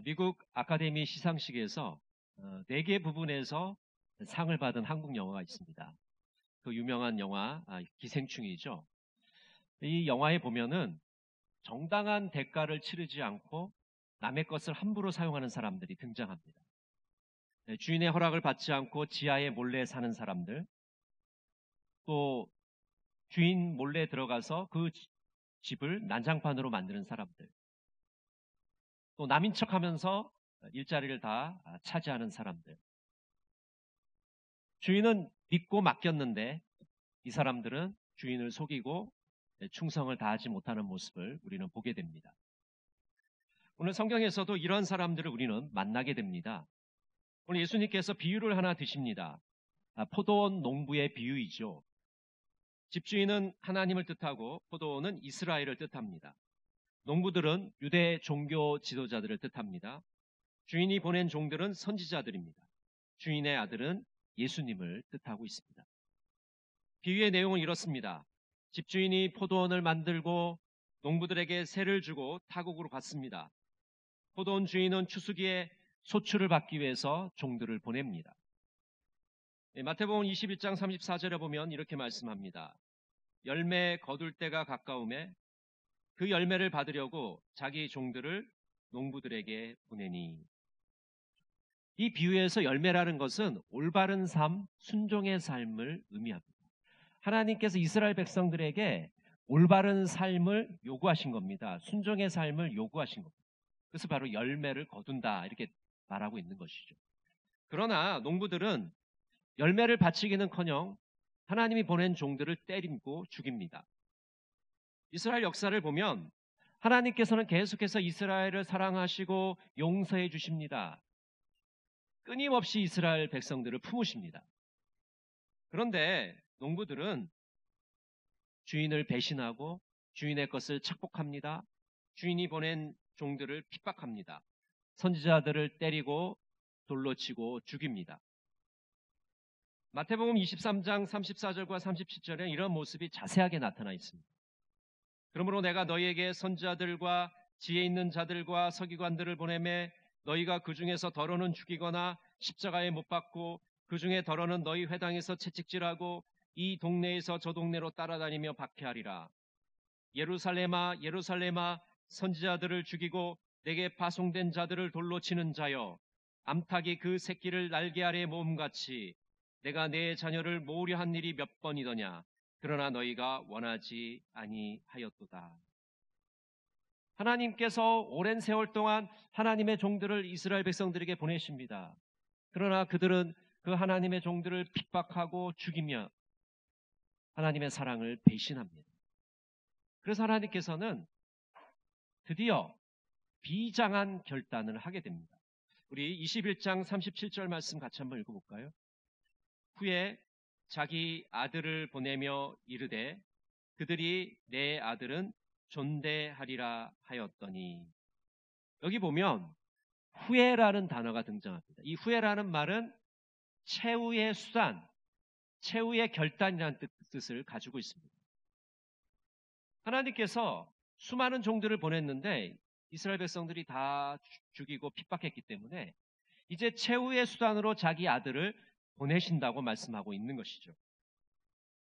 미국 아카데미 시상식에서 4개 부분에서 상을 받은 한국 영화가 있습니다. 그 유명한 영화 기생충이죠. 이 영화에 보면은 정당한 대가를 치르지 않고 남의 것을 함부로 사용하는 사람들이 등장합니다. 주인의 허락을 받지 않고 지하에 몰래 사는 사람들, 또 주인 몰래 들어가서 그 집을 난장판으로 만드는 사람들, 또 남인 척하면서 일자리를 다 차지하는 사람들. 주인은 믿고 맡겼는데 이 사람들은 주인을 속이고 충성을 다하지 못하는 모습을 우리는 보게 됩니다. 오늘 성경에서도 이런 사람들을 우리는 만나게 됩니다. 오늘 예수님께서 비유를 하나 드십니다. 포도원 농부의 비유이죠. 집주인은 하나님을 뜻하고 포도원은 이스라엘을 뜻합니다. 농부들은 유대 종교 지도자들을 뜻합니다. 주인이 보낸 종들은 선지자들입니다. 주인의 아들은 예수님을 뜻하고 있습니다. 비유의 내용은 이렇습니다. 집주인이 포도원을 만들고 농부들에게 세를 주고 타국으로 갔습니다. 포도원 주인은 추수기에 소출을 받기 위해서 종들을 보냅니다. 마태복음 21장 34절에 보면 이렇게 말씀합니다. 열매 거둘 때가 가까우매 그 열매를 받으려고 자기 종들을 농부들에게 보내니. 이 비유에서 열매라는 것은 올바른 삶, 순종의 삶을 의미합니다. 하나님께서 이스라엘 백성들에게 올바른 삶을 요구하신 겁니다. 순종의 삶을 요구하신 겁니다. 그래서 바로 열매를 거둔다 이렇게 말하고 있는 것이죠. 그러나 농부들은 열매를 바치기는커녕 하나님이 보낸 종들을 때리고 죽입니다. 이스라엘 역사를 보면 하나님께서는 계속해서 이스라엘을 사랑하시고 용서해 주십니다. 끊임없이 이스라엘 백성들을 품으십니다. 그런데 농부들은 주인을 배신하고 주인의 것을 착복합니다. 주인이 보낸 종들을 핍박합니다. 선지자들을 때리고 돌로 치고 죽입니다. 마태복음 23장 34절과 37절에 이런 모습이 자세하게 나타나 있습니다. 그러므로 내가 너희에게 선지자들과 지혜 있는 자들과 서기관들을 보내매 너희가 그 중에서 더러는 죽이거나 십자가에 못 박고 그 중에 더러는 너희 회당에서 채찍질하고 이 동네에서 저 동네로 따라다니며 박해하리라. 예루살렘아 예루살렘아 선지자들을 죽이고 내게 파송된 자들을 돌로 치는 자여 암탉이 그 새끼를 날개 아래 모음같이 내가 내 자녀를 모으려 한 일이 몇 번이더냐. 그러나 너희가 원하지 아니하였도다. 하나님께서 오랜 세월 동안 하나님의 종들을 이스라엘 백성들에게 보내십니다. 그러나 그들은 그 하나님의 종들을 핍박하고 죽이며 하나님의 사랑을 배신합니다. 그래서 하나님께서는 드디어 비장한 결단을 하게 됩니다. 우리 21장 37절 말씀 같이 한번 읽어볼까요? 후에 자기 아들을 보내며 이르되 그들이 내 아들은 존대하리라 하였더니. 여기 보면 후회라는 단어가 등장합니다. 이 후회라는 말은 최후의 수단, 최후의 결단이라는 뜻을 가지고 있습니다. 하나님께서 수많은 종들을 보냈는데 이스라엘 백성들이 다 죽이고 핍박했기 때문에 이제 최후의 수단으로 자기 아들을 보내신다고 말씀하고 있는 것이죠.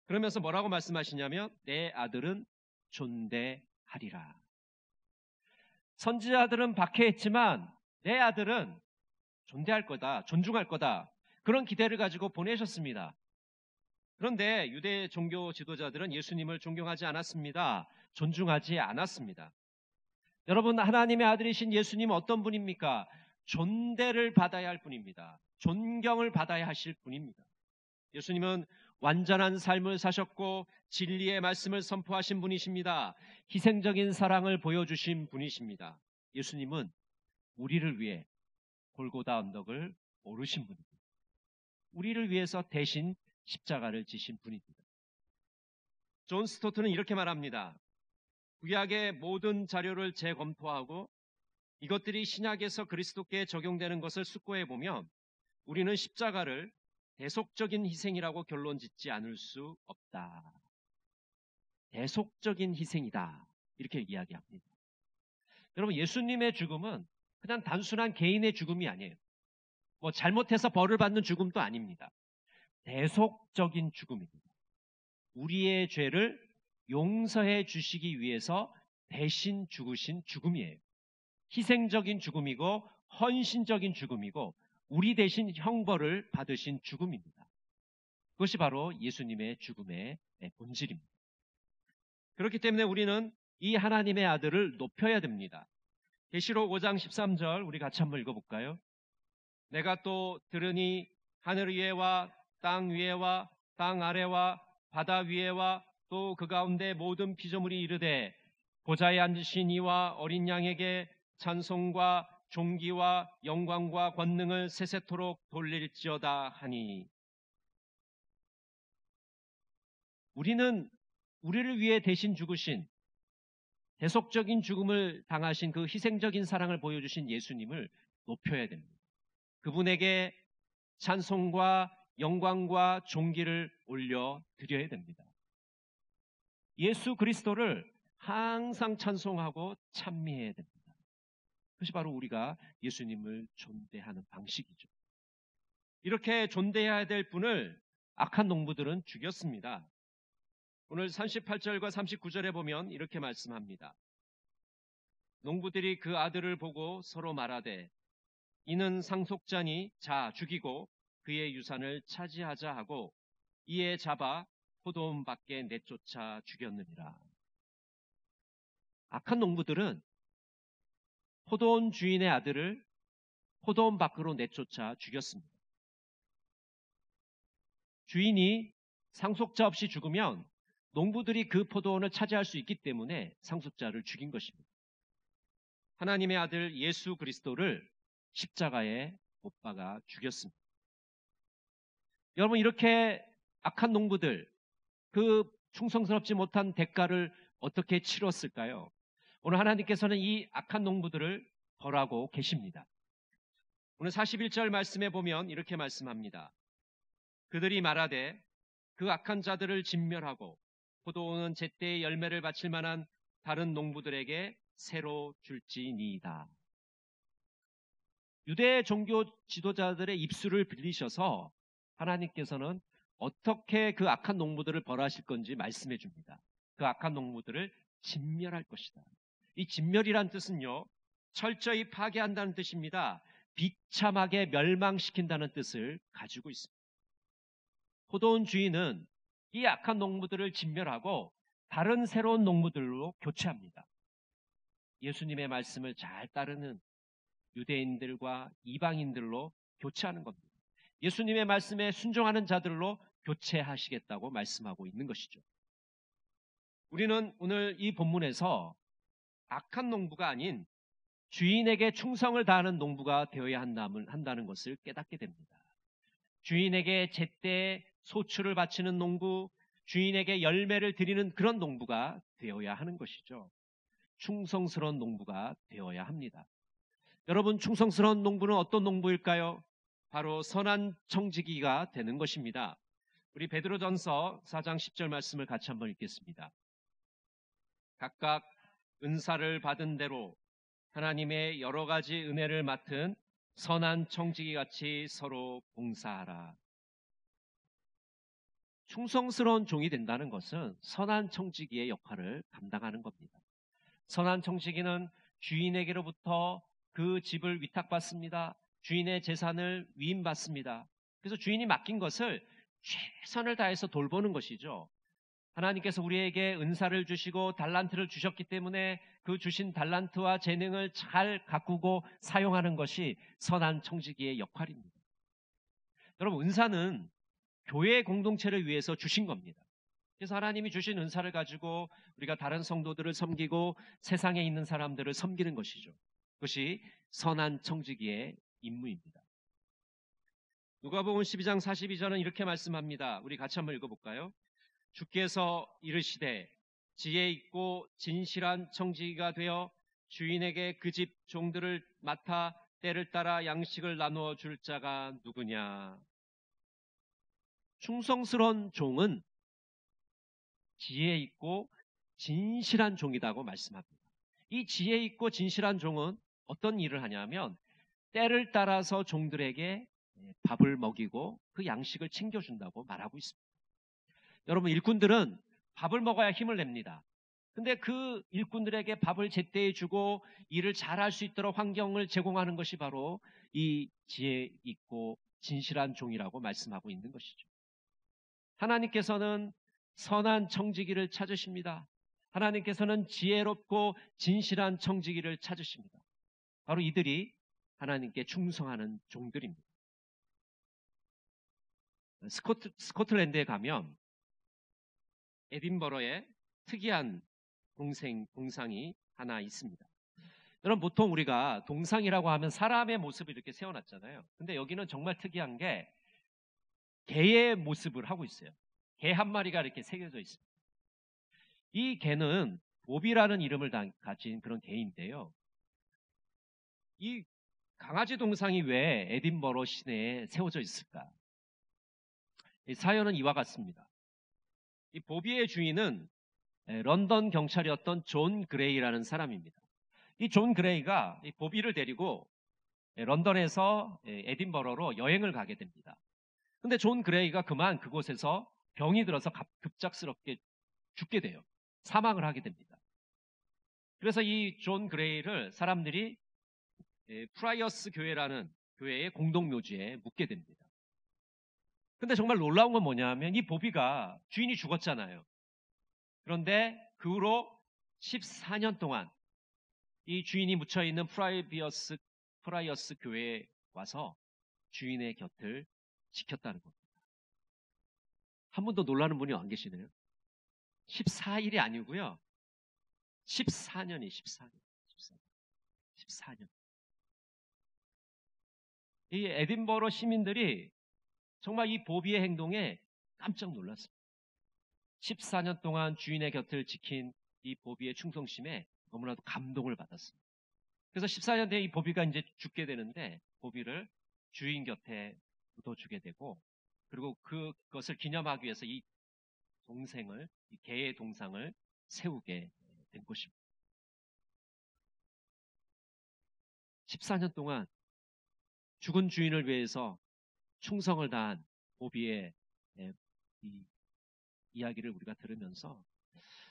그러면서 뭐라고 말씀하시냐면 내 아들은 존대하리라. 선지자들은 박해했지만 내 아들은 존대할 거다, 존중할 거다, 그런 기대를 가지고 보내셨습니다. 그런데 유대 종교 지도자들은 예수님을 존경하지 않았습니다. 존중하지 않았습니다. 여러분, 하나님의 아들이신 예수님은 어떤 분입니까? 존대를 받아야 할 분입니다. 존경을 받아야 하실 분입니다. 예수님은 완전한 삶을 사셨고 진리의 말씀을 선포하신 분이십니다. 희생적인 사랑을 보여주신 분이십니다. 예수님은 우리를 위해 골고다 언덕을 오르신 분입니다. 우리를 위해서 대신 십자가를 지신 분입니다. 존 스토트는 이렇게 말합니다. 구약의 모든 자료를 재검토하고 이것들이 신약에서 그리스도께 적용되는 것을 숙고해 보면 우리는 십자가를 대속적인 희생이라고 결론 짓지 않을 수 없다. 대속적인 희생이다. 이렇게 이야기합니다. 여러분, 예수님의 죽음은 그냥 단순한 개인의 죽음이 아니에요. 뭐 잘못해서 벌을 받는 죽음도 아닙니다. 대속적인 죽음입니다. 우리의 죄를 용서해 주시기 위해서 대신 죽으신 죽음이에요. 희생적인 죽음이고 헌신적인 죽음이고 우리 대신 형벌을 받으신 죽음입니다. 그것이 바로 예수님의 죽음의 본질입니다. 그렇기 때문에 우리는 이 하나님의 아들을 높여야 됩니다. 계시록 5장 13절 우리 같이 한번 읽어볼까요? 내가 또 들으니 하늘 위에와 땅 위에와 땅 아래와 바다 위에와 또 그 가운데 모든 피조물이 이르되 보좌에 앉으신 이와 어린 양에게 찬송과 존귀와 영광과 권능을 세세토록 돌릴지어다 하니. 우리는 우리를 위해 대신 죽으신 대속적인 죽음을 당하신 그 희생적인 사랑을 보여주신 예수님을 높여야 됩니다. 그분에게 찬송과 영광과 존귀를 올려드려야 됩니다. 예수 그리스도를 항상 찬송하고 찬미해야 됩니다. 그것이 바로 우리가 예수님을 존대하는 방식이죠. 이렇게 존대해야 될 분을 악한 농부들은 죽였습니다. 오늘 38절과 39절에 보면 이렇게 말씀합니다. 농부들이 그 아들을 보고 서로 말하되 이는 상속자니 자 죽이고 그의 유산을 차지하자 하고 이에 잡아 포도원 밖에 내쫓아 죽였느니라. 악한 농부들은 포도원 주인의 아들을 포도원 밖으로 내쫓아 죽였습니다. 주인이 상속자 없이 죽으면 농부들이 그 포도원을 차지할 수 있기 때문에 상속자를 죽인 것입니다. 하나님의 아들 예수 그리스도를 십자가에 못 박아 죽였습니다. 여러분, 이렇게 악한 농부들, 그 충성스럽지 못한 대가를 어떻게 치렀을까요? 오늘 하나님께서는 이 악한 농부들을 벌하고 계십니다. 오늘 41절 말씀에 보면 이렇게 말씀합니다. 그들이 말하되 그 악한 자들을 진멸하고 포도원은 제때의 열매를 바칠 만한 다른 농부들에게 새로 줄지니이다. 유대 종교 지도자들의 입술을 빌리셔서 하나님께서는 어떻게 그 악한 농부들을 벌하실 건지 말씀해 줍니다. 그 악한 농부들을 진멸할 것이다. 이 진멸이란 뜻은요, 철저히 파괴한다는 뜻입니다. 비참하게 멸망시킨다는 뜻을 가지고 있습니다. 포도원 주인은 이 악한 농부들을 진멸하고 다른 새로운 농부들로 교체합니다. 예수님의 말씀을 잘 따르는 유대인들과 이방인들로 교체하는 겁니다. 예수님의 말씀에 순종하는 자들로 교체하시겠다고 말씀하고 있는 것이죠. 우리는 오늘 이 본문에서 악한 농부가 아닌 주인에게 충성을 다하는 농부가 되어야 한다는 것을 깨닫게 됩니다. 주인에게 제때 소출을 바치는 농부, 주인에게 열매를 드리는 그런 농부가 되어야 하는 것이죠. 충성스러운 농부가 되어야 합니다. 여러분, 충성스러운 농부는 어떤 농부일까요? 바로 선한 청지기가 되는 것입니다. 우리 베드로전서 4장 10절 말씀을 같이 한번 읽겠습니다. 각각 은사를 받은 대로 하나님의 여러 가지 은혜를 맡은 선한 청지기 같이 서로 봉사하라. 충성스러운 종이 된다는 것은 선한 청지기의 역할을 감당하는 겁니다. 선한 청지기는 주인에게로부터 그 집을 위탁받습니다. 주인의 재산을 위임받습니다. 그래서 주인이 맡긴 것을 최선을 다해서 돌보는 것이죠. 하나님께서 우리에게 은사를 주시고 달란트를 주셨기 때문에 그 주신 달란트와 재능을 잘 가꾸고 사용하는 것이 선한 청지기의 역할입니다. 여러분, 은사는 교회 공동체를 위해서 주신 겁니다. 그래서 하나님이 주신 은사를 가지고 우리가 다른 성도들을 섬기고 세상에 있는 사람들을 섬기는 것이죠. 그것이 선한 청지기의 임무입니다. 누가복음 12장 42절은 이렇게 말씀합니다. 우리 같이 한번 읽어볼까요? 주께서 이르시되 지혜 있고 진실한 청지기가 되어 주인에게 그 집 종들을 맡아 때를 따라 양식을 나누어 줄 자가 누구냐? 충성스러운 종은 지혜 있고 진실한 종이라고 말씀합니다. 이 지혜 있고 진실한 종은 어떤 일을 하냐면 때를 따라서 종들에게 밥을 먹이고 그 양식을 챙겨준다고 말하고 있습니다. 여러분, 일꾼들은 밥을 먹어야 힘을 냅니다. 근데 그 일꾼들에게 밥을 제때에 주고 일을 잘할 수 있도록 환경을 제공하는 것이 바로 이 지혜 있고 진실한 종이라고 말씀하고 있는 것이죠. 하나님께서는 선한 청지기를 찾으십니다. 하나님께서는 지혜롭고 진실한 청지기를 찾으십니다. 바로 이들이 하나님께 충성하는 종들입니다. 스코틀랜드에 가면 에딘버러에 특이한 동상이 하나 있습니다. 여러분, 보통 우리가 동상이라고 하면 사람의 모습을 이렇게 세워놨잖아요. 근데 여기는 정말 특이한 게 개의 모습을 하고 있어요. 개 한 마리가 이렇게 새겨져 있습니다. 이 개는 봅이라는 이름을 가진 그런 개인데요. 이 강아지 동상이 왜 에딘버러 시내에 세워져 있을까? 이 사연은 이와 같습니다. 이 보비의 주인은 런던 경찰이었던 존 그레이라는 사람입니다. 이 존 그레이가 이 보비를 데리고 런던에서 에딘버러로 여행을 가게 됩니다. 근데 존 그레이가 그만 그곳에서 병이 들어서 급작스럽게 죽게 돼요. 사망을 하게 됩니다. 그래서 이 존 그레이를 사람들이 프라이어스 교회라는 교회의 공동묘지에 묻게 됩니다. 근데 정말 놀라운 건 뭐냐면 이 보비가 주인이 죽었잖아요. 그런데 그 후로 14년 동안 이 주인이 묻혀있는 프라이어스 교회에 와서 주인의 곁을 지켰다는 겁니다. 한 분도 놀라는 분이 안 계시네요. 14일이 아니고요. 14년이 14년. 이 에딘버러 시민들이 정말 이 보비의 행동에 깜짝 놀랐습니다. 14년 동안 주인의 곁을 지킨 이 보비의 충성심에 너무나도 감동을 받았습니다. 그래서 14년 뒤에 이 보비가 이제 죽게 되는데 보비를 주인 곁에 묻어주게 되고, 그리고 그것을 기념하기 위해서 이 개의 동상을 세우게 된 것입니다. 14년 동안 죽은 주인을 위해서 충성을 다한 보비의 이 이야기를 우리가 들으면서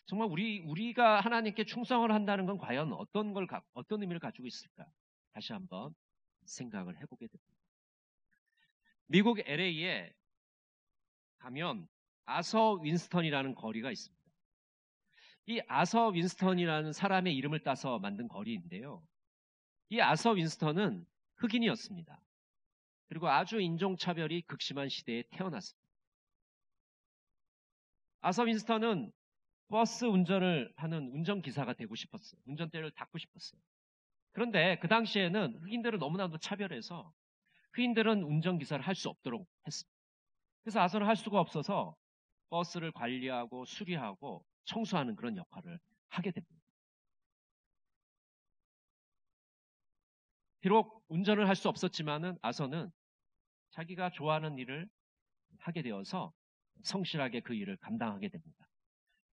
정말 우리가 하나님께 충성을 한다는 건 과연 어떤 의미를 가지고 있을까? 다시 한번 생각을 해보게 됩니다. 미국 LA에 가면 아서 윈스턴이라는 거리가 있습니다. 이 아서 윈스턴이라는 사람의 이름을 따서 만든 거리인데요. 이 아서 윈스턴은 흑인이었습니다. 그리고 아주 인종차별이 극심한 시대에 태어났습니다. 아서 윈스턴은 버스 운전을 하는 운전기사가 되고 싶었어요. 운전대를 닫고 싶었어요. 그런데 그 당시에는 흑인들을 너무나도 차별해서 흑인들은 운전기사를 할 수 없도록 했습니다. 그래서 아서는 할 수가 없어서 버스를 관리하고 수리하고 청소하는 그런 역할을 하게 됩니다. 비록 운전을 할 수 없었지만은 아서는 자기가 좋아하는 일을 하게 되어서 성실하게 그 일을 감당하게 됩니다.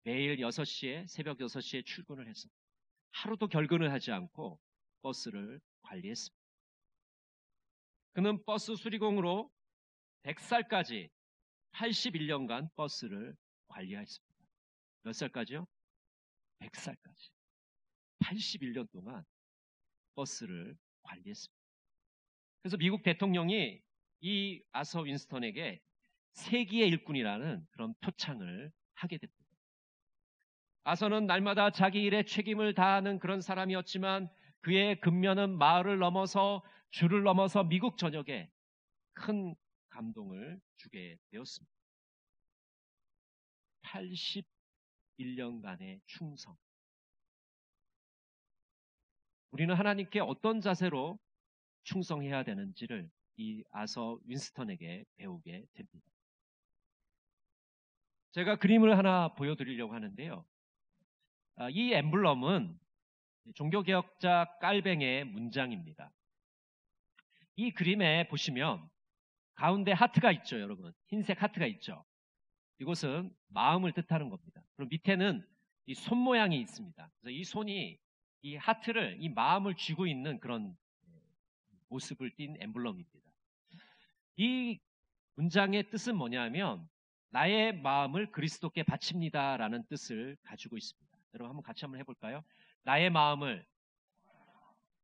매일 새벽 6시에 출근을 해서 하루도 결근을 하지 않고 버스를 관리했습니다. 그는 버스 수리공으로 100살까지 81년간 버스를 관리했습니다. 몇 살까지요? 100살까지. 81년 동안 버스를 관리했습니다. 그래서 미국 대통령이 이 아서 윈스턴에게 세기의 일꾼이라는 그런 표창을 하게 됩니다. 아서는 날마다 자기 일에 책임을 다하는 그런 사람이었지만 그의 근면은 마을을 넘어서 주를 넘어서 미국 전역에 큰 감동을 주게 되었습니다. 81년간의 충성. 우리는 하나님께 어떤 자세로 충성해야 되는지를 이 아서 윈스턴에게 배우게 됩니다. 제가 그림을 하나 보여드리려고 하는데요. 이 엠블럼은 종교개혁자 깔뱅의 문장입니다. 이 그림에 보시면 가운데 하트가 있죠, 여러분. 흰색 하트가 있죠. 이것은 마음을 뜻하는 겁니다. 그럼 밑에는 이 손 모양이 있습니다. 그래서 이 손이 이 하트를, 이 마음을 쥐고 있는 그런 모습을 띤 엠블럼입니다. 이 문장의 뜻은 뭐냐면 나의 마음을 그리스도께 바칩니다 라는 뜻을 가지고 있습니다. 여러분 한번 같이 한번 해볼까요? 나의 마음을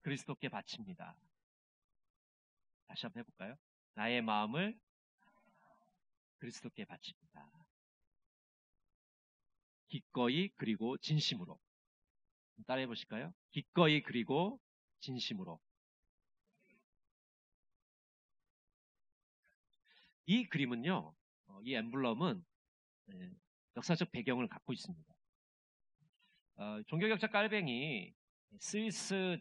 그리스도께 바칩니다. 다시 한번 해볼까요? 나의 마음을 그리스도께 바칩니다. 기꺼이 그리고 진심으로. 따라해 보실까요? 기꺼이 그리고 진심으로. 이 그림은요, 이 엠블럼은 역사적 배경을 갖고 있습니다. 종교개혁자 깔뱅이 스위스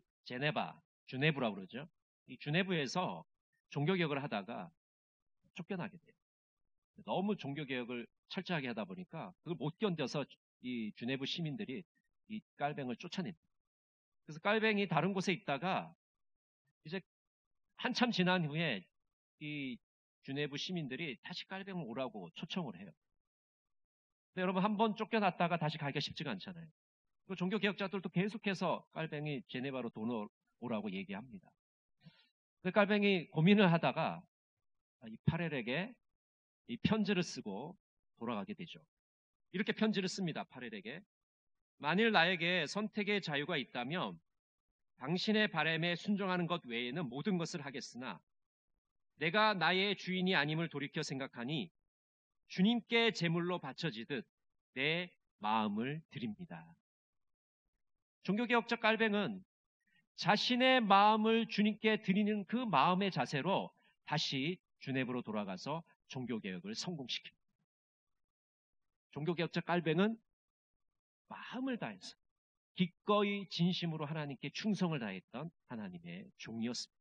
주네브라고 그러죠. 이 주네브에서 종교개혁을 하다가 쫓겨나게 돼요. 너무 종교개혁을 철저하게 하다 보니까 그걸 못 견뎌서 이 주네브 시민들이 이 깔뱅을 쫓아냅니다. 그래서 깔뱅이 다른 곳에 있다가 이제 한참 지난 후에 이 주네브 시민들이 다시 깔뱅을 오라고 초청을 해요. 근데 여러분 한번 쫓겨났다가 다시 가기가 쉽지가 않잖아요. 종교개혁자들도 계속해서 깔뱅이 제네바로 오라고 얘기합니다. 그 깔뱅이 고민을 하다가 이 파렐에게 이 편지를 쓰고 돌아가게 되죠. 이렇게 편지를 씁니다. 파렐에게. 만일 나에게 선택의 자유가 있다면 당신의 바람에 순종하는 것 외에는 모든 것을 하겠으나 내가 나의 주인이 아님을 돌이켜 생각하니 주님께 제물로 바쳐지듯 내 마음을 드립니다. 종교개혁자 깔뱅은 자신의 마음을 주님께 드리는 그 마음의 자세로 다시 주네브로 돌아가서 종교개혁을 성공시킵니다. 종교개혁자 깔뱅은 마음을 다해서 기꺼이 진심으로 하나님께 충성을 다했던 하나님의 종이었습니다.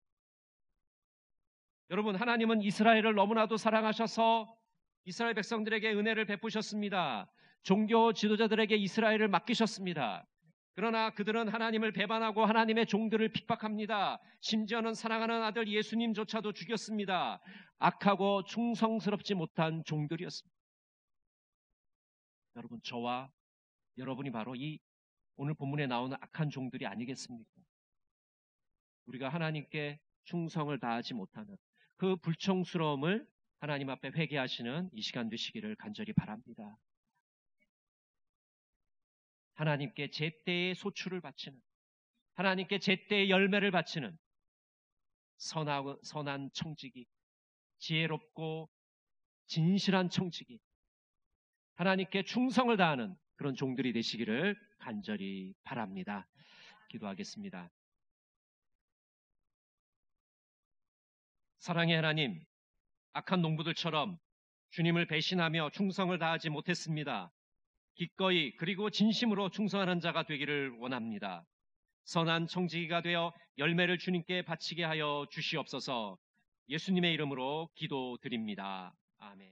여러분, 하나님은 이스라엘을 너무나도 사랑하셔서 이스라엘 백성들에게 은혜를 베푸셨습니다. 종교 지도자들에게 이스라엘을 맡기셨습니다. 그러나 그들은 하나님을 배반하고 하나님의 종들을 핍박합니다. 심지어는 사랑하는 아들 예수님조차도 죽였습니다. 악하고 충성스럽지 못한 종들이었습니다. 여러분, 저와 여러분이 바로 이 오늘 본문에 나오는 악한 종들이 아니겠습니까? 우리가 하나님께 충성을 다하지 못하는 그 불청스러움을 하나님 앞에 회개하시는 이 시간 되시기를 간절히 바랍니다. 하나님께 제때의 소출을 바치는, 하나님께 제때의 열매를 바치는 선한 청지기, 지혜롭고 진실한 청지기, 하나님께 충성을 다하는 그런 종들이 되시기를 간절히 바랍니다. 기도하겠습니다. 사랑의 하나님, 악한 농부들처럼 주님을 배신하며 충성을 다하지 못했습니다. 기꺼이 그리고 진심으로 충성하는 자가 되기를 원합니다. 선한 청지기가 되어 열매를 주님께 바치게 하여 주시옵소서. 예수님의 이름으로 기도드립니다. 아멘.